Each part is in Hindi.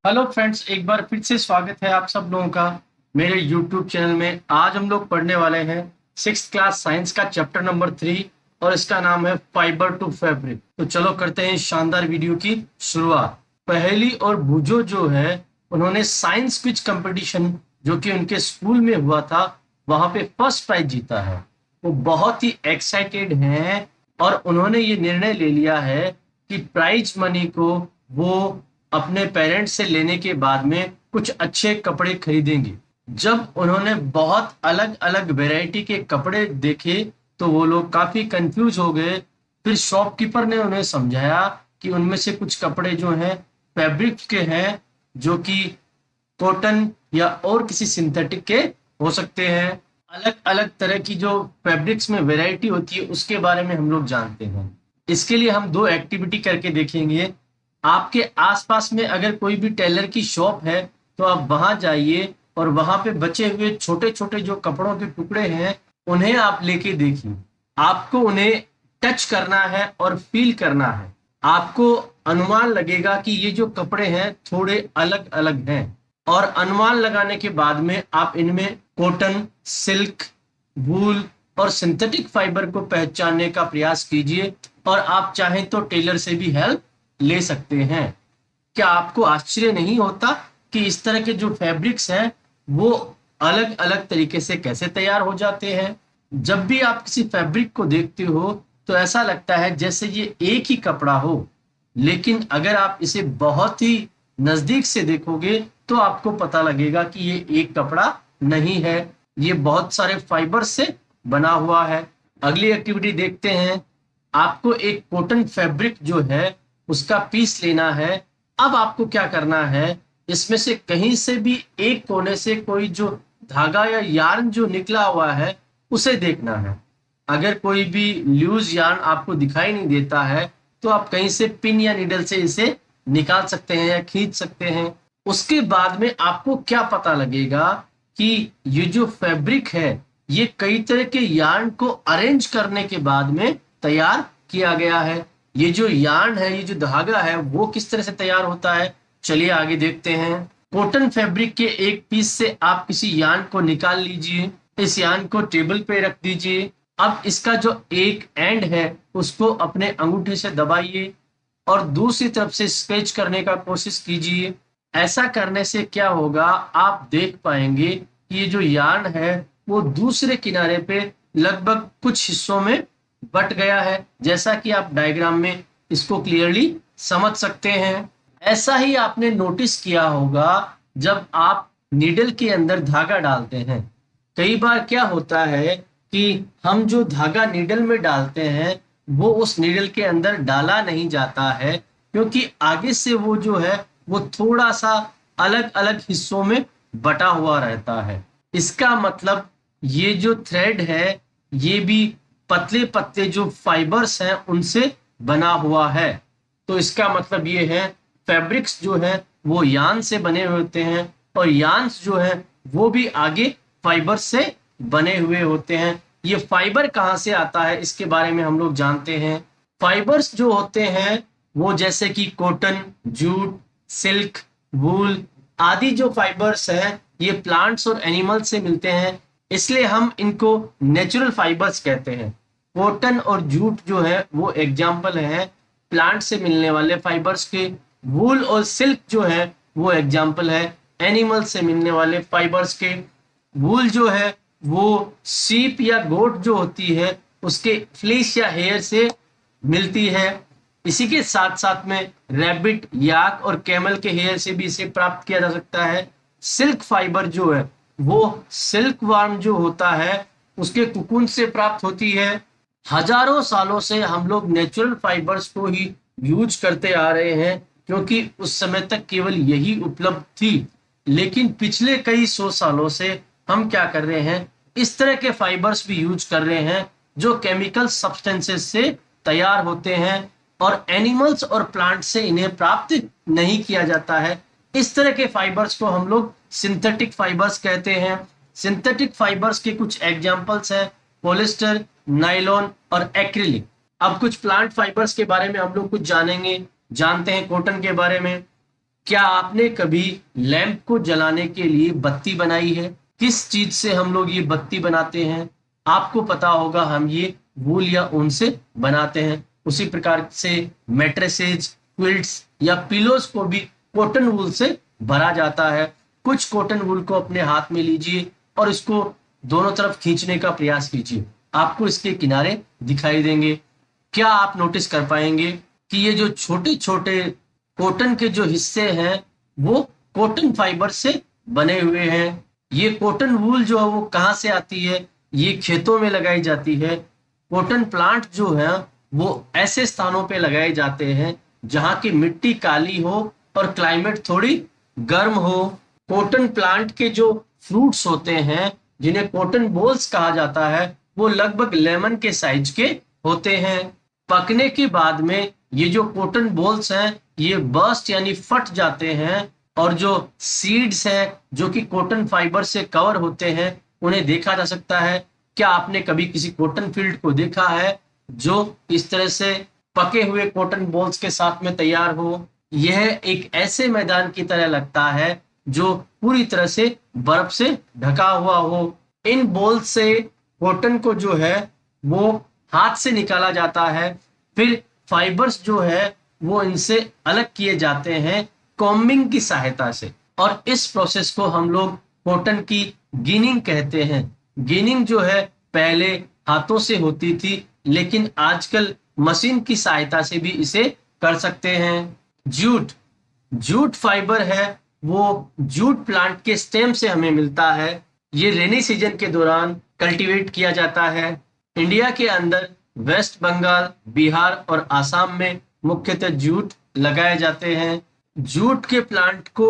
हेलो फ्रेंड्स, एक बार फिर से स्वागत है आप सब लोगों का मेरे यूट्यूब चैनल में। आज हम लोग पढ़ने वाले हैं 6th क्लास साइंस का चैप्टर नंबर 3 और इसका नाम है फाइबर टू फैब्रिक। तो चलो करते हैं इस शानदार वीडियो की शुरुआत। पहेली और बुजो जो है उन्होंने साइंस क्विज कंपटीशन जो कि उनके स्कूल में हुआ था वहां पे फर्स्ट प्राइज जीता है। वो बहुत ही एक्साइटेड हैं और उन्होंने ये निर्णय ले लिया है कि प्राइज मनी को वो अपने पेरेंट्स से लेने के बाद में कुछ अच्छे कपड़े खरीदेंगे। जब उन्होंने बहुत अलग अलग वैरायटी के कपड़े देखे तो वो लोग काफी कंफ्यूज हो गए। फिर शॉपकीपर ने उन्हें समझाया कि उनमें से कुछ कपड़े जो हैं फैब्रिक के हैं, जो कि कॉटन या और किसी सिंथेटिक के हो सकते हैं। अलग अलग तरह की जो फैब्रिक्स में वैरायटी होती है उसके बारे में हम लोग जानते हैं। इसके लिए हम दो एक्टिविटी करके देखेंगे। आपके आसपास में अगर कोई भी टेलर की शॉप है तो आप वहां जाइए और वहां पे बचे हुए छोटे छोटे जो कपड़ों के टुकड़े हैं उन्हें आप लेके देखिए। आपको उन्हें टच करना है और फील करना है। आपको अनुमान लगेगा कि ये जो कपड़े हैं थोड़े अलग अलग हैं, और अनुमान लगाने के बाद में आप इनमें कॉटन, सिल्क, वूल और सिंथेटिक फाइबर को पहचानने का प्रयास कीजिए। और आप चाहें तो टेलर से भी हेल्प ले सकते हैं। क्या आपको आश्चर्य नहीं होता कि इस तरह के जो फैब्रिक्स हैं वो अलग अलग तरीके से कैसे तैयार हो जाते हैं? जब भी आप किसी फैब्रिक को देखते हो तो ऐसा लगता है जैसे ये एक ही कपड़ा हो, लेकिन अगर आप इसे बहुत ही नजदीक से देखोगे तो आपको पता लगेगा कि ये एक कपड़ा नहीं है, ये बहुत सारे फाइबर से बना हुआ है। अगली एक्टिविटी देखते हैं। आपको एक कॉटन फैब्रिक जो है उसका पीस लेना है। अब आपको क्या करना है, इसमें से कहीं से भी एक कोने से कोई जो धागा या यार्न जो निकला हुआ है उसे देखना है। अगर कोई भी लूज यार्न आपको दिखाई नहीं देता है तो आप कहीं से पिन या नीडल से इसे निकाल सकते हैं या खींच सकते हैं। उसके बाद में आपको क्या पता लगेगा कि ये जो फैब्रिक है ये कई तरह के यार्न को अरेंज करने के बाद में तैयार किया गया है। ये जो यार्न है, ये जो धागा है, वो किस तरह से तैयार होता है, चलिए आगे देखते हैं। कॉटन फैब्रिक के एक पीस से आप किसी यार्न को निकाल लीजिए। इस यार्न को टेबल पे रख दीजिए। अब इसका जो एक एंड है उसको अपने अंगूठे से दबाइए और दूसरी तरफ से स्केच करने का कोशिश कीजिए। ऐसा करने से क्या होगा, आप देख पाएंगे कि ये जो यार्न है वो दूसरे किनारे पे लगभग कुछ हिस्सों में बट गया है, जैसा कि आप डायग्राम में इसको क्लियरली समझ सकते हैं। ऐसा ही आपने नोटिस किया होगा जब आप नीडल के अंदर धागा डालते हैं। कई बार क्या होता है कि हम जो धागा नीडल में डालते हैं वो उस नीडल के अंदर डाला नहीं जाता है, क्योंकि आगे से वो जो है वो थोड़ा सा अलग अलग हिस्सों में बटा हुआ रहता है। इसका मतलब ये जो थ्रेड है ये भी पतले पतले जो फाइबर्स हैं उनसे बना हुआ है। तो इसका मतलब ये है फैब्रिक्स जो है वो यान से बने हुए होते हैं और यान्स जो है वो भी आगे फाइबर से बने हुए होते हैं। ये फाइबर कहाँ से आता है इसके बारे में हम लोग जानते हैं। फाइबर्स जो होते हैं वो जैसे कि कॉटन, जूट, सिल्क, वूल आदि जो फाइबर्स हैं ये प्लांट्स और एनिमल्स से मिलते हैं, इसलिए हम इनको नेचुरल फाइबर्स कहते हैं। कॉटन और जूट जो है वो एग्जाम्पल है प्लांट से मिलने वाले फाइबर्स के। वूल और सिल्क जो है वो एग्जाम्पल है एनिमल से मिलने वाले फाइबर्स के। वूल जो है वो सीप या गोट जो होती है उसके फ्लीस या हेयर से मिलती है। इसी के साथ साथ में रैबिट, याक और कैमल के हेयर से भी इसे प्राप्त किया जा सकता है। सिल्क फाइबर जो है वो सिल्क वार्म जो होता है उसके कुकुन से प्राप्त होती है। हजारों सालों से हम लोग नेचुरल फाइबर्स को ही यूज करते आ रहे हैं, क्योंकि उस समय तक केवल यही उपलब्ध थी। लेकिन पिछले कई सौ सालों से हम क्या कर रहे हैं, इस तरह के फाइबर्स भी यूज कर रहे हैं जो केमिकल सब्सटेंसेस से तैयार होते हैं और एनिमल्स और प्लांट से इन्हें प्राप्त नहीं किया जाता है। इस तरह के फाइबर्स को हम लोग सिंथेटिक फाइबर्स कहते हैं। सिंथेटिक फाइबर्स के कुछ एग्जांपल्स हैं पॉलिस्टर, नायलॉन और एक्रिलिक। अब कुछ प्लांट फाइबर्स के बारे में हम लोग कुछ जानते हैं कॉटन के बारे में। क्या आपने कभी लैंप को जलाने के लिए बत्ती बनाई है? किस चीज से हम लोग ये बत्ती बनाते हैं? आपको पता होगा, हम ये वूल या ऊन से बनाते हैं। उसी प्रकार से मैट्रेसेज, क्विल्ट्स या पिलोज को भी कॉटन वूल से भरा जाता है। कुछ कॉटन वूल को अपने हाथ में लीजिए और इसको दोनों तरफ खींचने का प्रयास कीजिए, आपको इसके किनारे दिखाई देंगे। क्या आप नोटिस कर पाएंगे कि ये जो छोटे छोटे कॉटन के जो हिस्से हैं वो कॉटन फाइबर से बने हुए हैं। ये कॉटन वूल जो है वो कहाँ से आती है? ये खेतों में लगाई जाती है। कॉटन प्लांट जो है वो ऐसे स्थानों पे लगाए जाते हैं जहाँ की मिट्टी काली हो और क्लाइमेट थोड़ी गर्म हो। कॉटन प्लांट के जो फ्रूट्स होते हैं, जिन्हें कॉटन बॉल्स कहा जाता है, वो लगभग लेमन के साइज के होते हैं। पकने के बाद में ये जो कॉटन बॉल्स हैं ये बर्स्ट यानी फट जाते हैं, और जो सीड्स हैं जो कि कॉटन फाइबर से कवर होते हैं उन्हें देखा जा सकता है। क्या आपने कभी किसी कॉटन फील्ड को देखा है जो इस तरह से पके हुए कॉटन बॉल्स के साथ में तैयार हो? यह एक ऐसे मैदान की तरह लगता है जो पूरी तरह से बर्फ से ढका हुआ हो। इन बॉल्स से कॉटन को जो है वो हाथ से निकाला जाता है, फिर फाइबर्स जो है वो इनसे अलग किए जाते हैं कॉम्बिंग की सहायता से, और इस प्रोसेस को हम लोग कॉटन की गिनिंग कहते हैं। गिनिंग जो है पहले हाथों से होती थी, लेकिन आजकल मशीन की सहायता से भी इसे कर सकते हैं। जूट, जूट फाइबर है वो जूट प्लांट के स्टेम से हमें मिलता है। ये रेनी सीजन के दौरान कल्टीवेट किया जाता है। इंडिया के अंदर वेस्ट बंगाल, बिहार और आसाम में मुख्यतः जूट लगाए जाते हैं। जूट के प्लांट को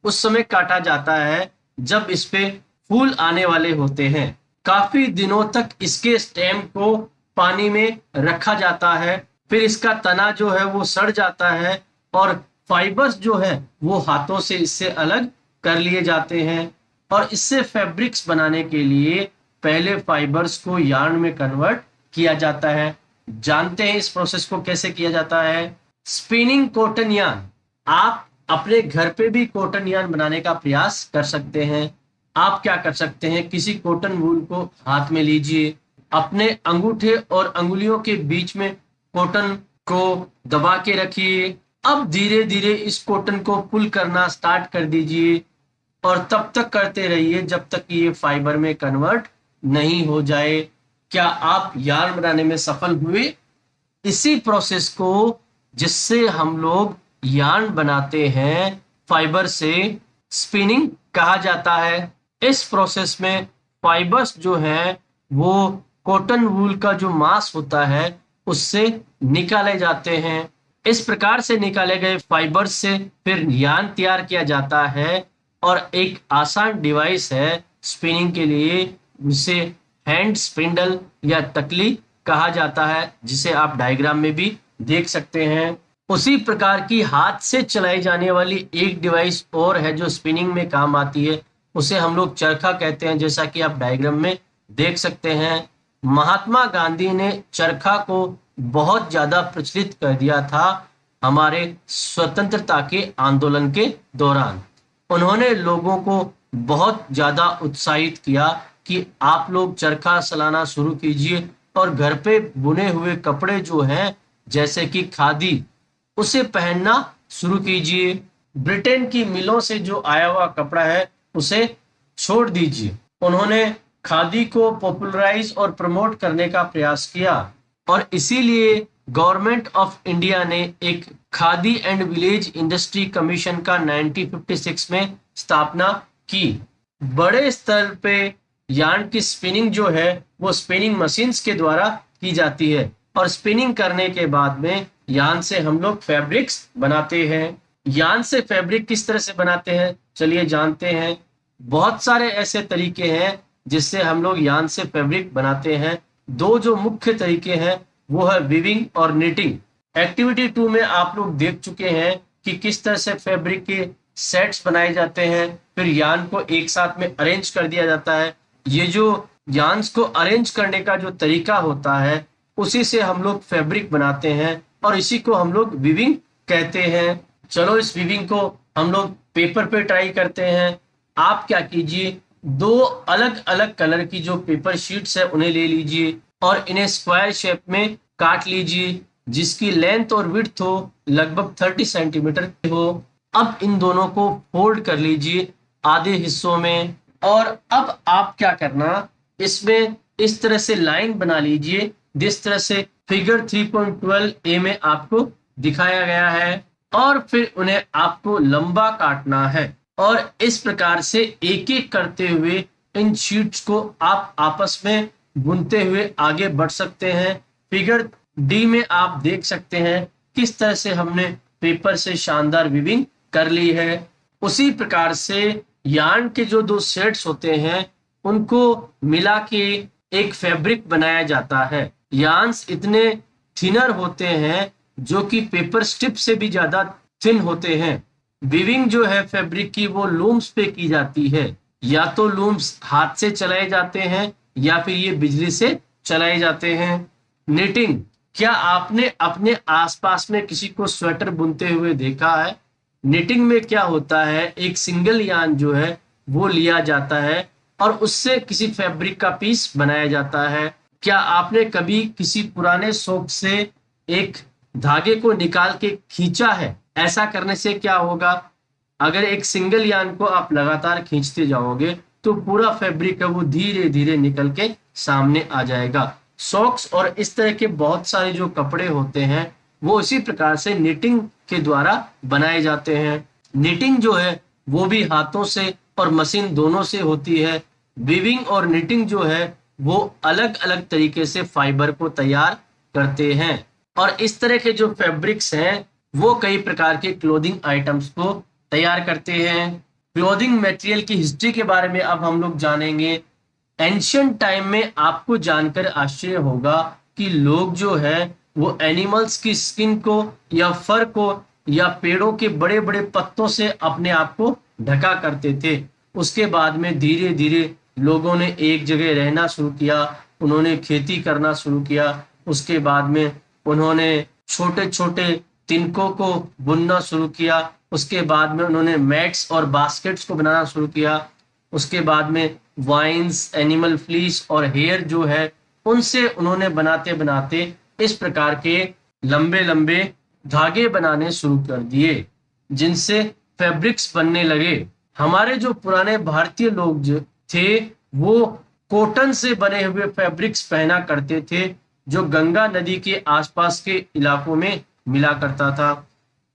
उस समय काटा जाता है जब इस पे फूल आने वाले होते हैं। काफी दिनों तक इसके स्टेम को पानी में रखा जाता है, फिर इसका तना जो है वो सड़ जाता है और फाइबर्स जो है वो हाथों से इससे अलग कर लिए जाते हैं, और इससे फैब्रिक्स बनाने के लिए पहले फाइबर्स को यार्न में कन्वर्ट किया जाता है। जानते हैं इस प्रोसेस को कैसे किया जाता है? Spinning cotton yarn. आप अपने घर पे भी कॉटन यार्न बनाने का प्रयास कर सकते हैं। आप क्या कर सकते हैं, किसी कॉटन वूल को हाथ में लीजिए, अपने अंगूठे और अंगुलियों के बीच में कॉटन को दबा के रखिए। अब धीरे धीरे इस कॉटन को पुल करना स्टार्ट कर दीजिए और तब तक करते रहिए जब तक कि ये फाइबर में कन्वर्ट नहीं हो जाए। क्या आप यार्न बनाने में सफल हुए? इसी प्रोसेस को जिससे हम लोग यार्न बनाते हैं फाइबर से, स्पिनिंग कहा जाता है। इस प्रोसेस में फाइबर्स जो हैं वो कॉटन वूल का जो मांस होता है उससे निकाले जाते हैं। इस प्रकार से निकाले गए फाइबर्स से फिर यार्न तैयार किया जाता है, और एक आसान डिवाइस है स्पिनिंग के लिए, जिसे हैंड स्पिंडल या तकली कहा जाता है, जिसे आप डायग्राम में भी देख सकते हैं। उसी प्रकार की हाथ से चलाई जाने वाली एक डिवाइस और है जो स्पिनिंग में काम आती है, उसे हम लोग चरखा कहते हैं, जैसा कि आप डायग्राम में देख सकते हैं। महात्मा गांधी ने चरखा को बहुत ज्यादा प्रचलित कर दिया था हमारे स्वतंत्रता के आंदोलन के दौरान। उन्होंने लोगों को बहुत ज्यादा उत्साहित किया कि आप लोग चरखा चलाना शुरू कीजिए और घर पे बुने हुए कपड़े जो हैं जैसे कि खादी, उसे पहनना शुरू कीजिए। ब्रिटेन की मिलों से जो आया हुआ कपड़ा है उसे छोड़ दीजिए। उन्होंने खादी को पॉपुलराइज और प्रमोट करने का प्रयास किया, और इसीलिए गवर्नमेंट ऑफ इंडिया ने एक khadi and village industry commission का 1956 में स्थापना की। बड़े स्तर पे यार्न की स्पिनिंग जो है वो स्पिनिंग मशीन्स के द्वारा की जाती है, और स्पिनिंग करने के बाद में यार्न से हम लोग फैब्रिक्स बनाते हैं। यार्न से फैब्रिक किस तरह से बनाते हैं चलिए जानते हैं। बहुत सारे ऐसे तरीके हैं जिससे हम लोग यार्न से फैब्रिक बनाते हैं। दो जो मुख्य तरीके हैं वो है वीविंग और निटिंग। एक्टिविटी 2 में आप लोग देख चुके हैं कि किस तरह से फैब्रिक के सेट्स बनाए जाते हैं, फिर यार्न को एक साथ में अरेंज कर दिया जाता है। ये जो यार्न्स को अरेंज करने का जो तरीका होता है उसी से हम लोग फैब्रिक बनाते हैं, और इसी को हम लोग वीविंग कहते हैं। चलो इस वीविंग को हम लोग पेपर पे ट्राई करते हैं। आप क्या कीजिए, दो अलग अलग कलर की जो पेपर शीट्स है उन्हें ले लीजिए और इन्हें स्क्वायर शेप में काट लीजिए, जिसकी लेंथ और विड्थ हो लगभग 30 सेंटीमीटर हो। अब इन दोनों को फोल्ड कर लीजिए आधे हिस्सों में, और अब आप क्या करना, इसमें इस तरह से लाइन बना लीजिए जिस तरह से फिगर 3.12 ए में आपको दिखाया गया है, और फिर उन्हें आपको लंबा काटना है। और इस प्रकार से एक एक करते हुए इन शीट्स को आप आपस में बुनते हुए आगे बढ़ सकते हैं। फिगर डी में आप देख सकते हैं किस तरह से हमने पेपर से शानदार वीविंग कर ली है। उसी प्रकार से यार्न के जो दो सेट्स होते हैं उनको मिला के एक फैब्रिक बनाया जाता है। यार्न्स इतने थिनर होते हैं जो कि पेपर स्ट्रिप से भी ज्यादा थिन होते हैं। वीविंग जो है फैब्रिक की वो लूम्स पे की जाती है, या तो लूम्स हाथ से चलाए जाते हैं या फिर ये बिजली से चलाए जाते हैं। निटिंग, क्या आपने अपने आसपास में किसी को स्वेटर बुनते हुए देखा है? निटिंग में क्या होता है, एक सिंगल यार्न जो है वो लिया जाता है और उससे किसी फैब्रिक का पीस बनाया जाता है। क्या आपने कभी किसी पुराने सोक से एक धागे को निकाल के खींचा है? ऐसा करने से क्या होगा, अगर एक सिंगल यार्न को आप लगातार खींचते जाओगे तो पूरा फैब्रिक है वो धीरे धीरे निकल के सामने आ जाएगा। सॉक्स और इस तरह के बहुत सारे जो कपड़े होते हैं वो इसी प्रकार से निटिंग के द्वारा बनाए जाते हैं। निटिंग जो है वो भी हाथों से और मशीन दोनों से होती है। वीविंग और निटिंग जो है वो अलग अलग तरीके से फाइबर को तैयार करते हैं, और इस तरह के जो फैब्रिक्स हैं वो कई प्रकार के क्लोथिंग आइटम्स को तैयार करते हैं। क्लोथिंग मटेरियल की हिस्ट्री के बारे में अब हम लोग जानेंगे। एंशियंट टाइम में आपको जानकर आश्चर्य होगा कि लोग जो है वो एनिमल्स की स्किन को या फर को या पेड़ों के बड़े बड़े पत्तों से अपने आप को ढका करते थे। उसके बाद में धीरे धीरे लोगों ने एक जगह रहना शुरू किया, उन्होंने खेती करना शुरू किया। उसके बाद में उन्होंने छोटे छोटे तिनकों को बुनना शुरू किया। उसके बाद में उन्होंने मैट्स और बास्केट्स को बनाना शुरू किया। उसके बाद में वाइन्स, एनिमल फ्लीस और हेयर जो है उनसे उन्होंने बनाते बनाते इस प्रकार के लंबे लंबे धागे बनाने शुरू कर दिए, जिनसे फैब्रिक्स बनने लगे। हमारे जो पुराने भारतीय लोग जो थे वो कॉटन से बने हुए फैब्रिक्स पहना करते थे, जो गंगा नदी के आसपास के इलाकों में मिला करता था।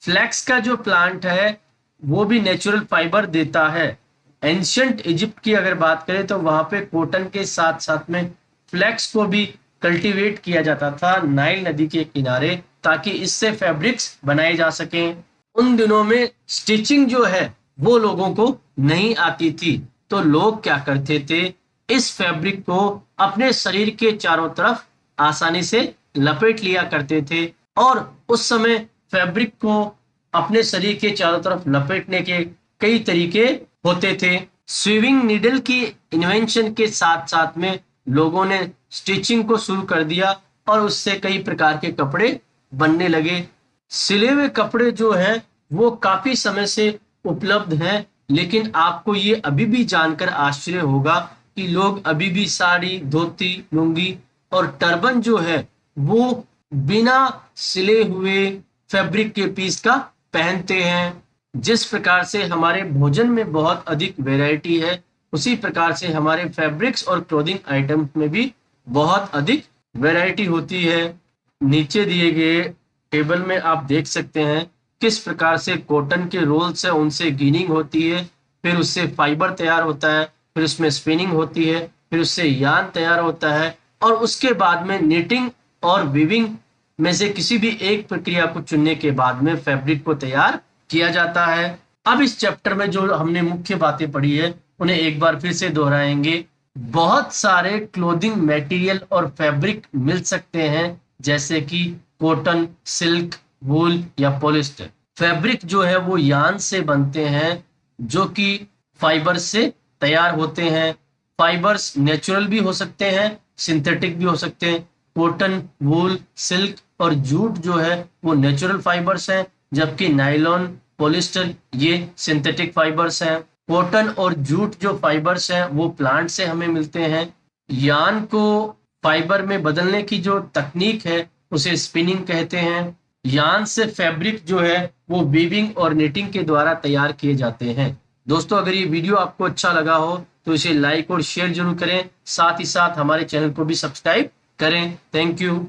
फ्लैक्स का जो प्लांट है वो भी नेचुरल फाइबर देता है। एंशियंट इजिप्ट की अगर बात करें तो वहां पे कॉटन के साथ साथ में फ्लैक्स को भी कल्टीवेट किया जाता था नाइल नदी के किनारे, ताकि इससे फैब्रिक्स बनाए जा सकें। उन दिनों में स्टिचिंग जो है वो लोगों को नहीं आती थी, तो लोग क्या करते थे, इस फैब्रिक को अपने शरीर के चारों तरफ आसानी से लपेट लिया करते थे। और उस समय फैब्रिक को अपने शरीर के चारों तरफ लपेटने के कई तरीके होते थे। स्वीविंग नीडल की इन्वेंशन के साथ साथ में लोगों ने स्टिचिंग को शुरू कर दिया और उससे कई प्रकार के कपड़े बनने लगे। सिले हुए कपड़े जो हैं वो काफी समय से उपलब्ध हैं, लेकिन आपको ये अभी भी जानकर आश्चर्य होगा कि लोग अभी भी साड़ी, धोती, लुंगी और टर्बन जो है वो बिना सिले हुए फैब्रिक के पीस का पहनते हैं। जिस प्रकार से हमारे भोजन में बहुत अधिक वैरायटी है, उसी प्रकार से हमारे फैब्रिक्स और क्लोथिंग आइटम्स में भी बहुत अधिक वैरायटी होती है। नीचे दिए गए टेबल में आप देख सकते हैं किस प्रकार से कॉटन के रोल से उनसे गिनिंग होती है, फिर उससे फाइबर तैयार होता है, फिर उसमें स्पिनिंग होती है, फिर उससे यार्न तैयार होता है, और उसके बाद में निटिंग और वीविंग में से किसी भी एक प्रक्रिया को चुनने के बाद में फैब्रिक को तैयार किया जाता है। अब इस चैप्टर में जो हमने मुख्य बातें पढ़ी है उन्हें एक बार फिर से दोहराएंगे। बहुत सारे क्लोथिंग मटेरियल और फैब्रिक मिल सकते हैं, जैसे कि कॉटन, सिल्क, वूल या पॉलिस्टर। फैब्रिक जो है वो यार्न से बनते हैं जो कि फाइबर से तैयार होते हैं। फाइबर्स नेचुरल भी हो सकते हैं, सिंथेटिक भी हो सकते हैं। कॉटन, वूल, सिल्क और जूट जो है वो नेचुरल फाइबर्स हैं, जबकि नायलॉन, पॉलिस्टर ये सिंथेटिक फाइबर्स हैं। कॉटन और जूट जो फाइबर्स हैं वो प्लांट से हमें मिलते हैं। यार्न को फाइबर में बदलने की जो तकनीक है उसे स्पिनिंग कहते हैं। यार्न से फैब्रिक जो है वो वीविंग और निटिंग के द्वारा तैयार किए जाते हैं। दोस्तों, अगर ये वीडियो आपको अच्छा लगा हो तो इसे लाइक और शेयर जरूर करें, साथ ही साथ हमारे चैनल को भी सब्सक्राइब करें। Thank you.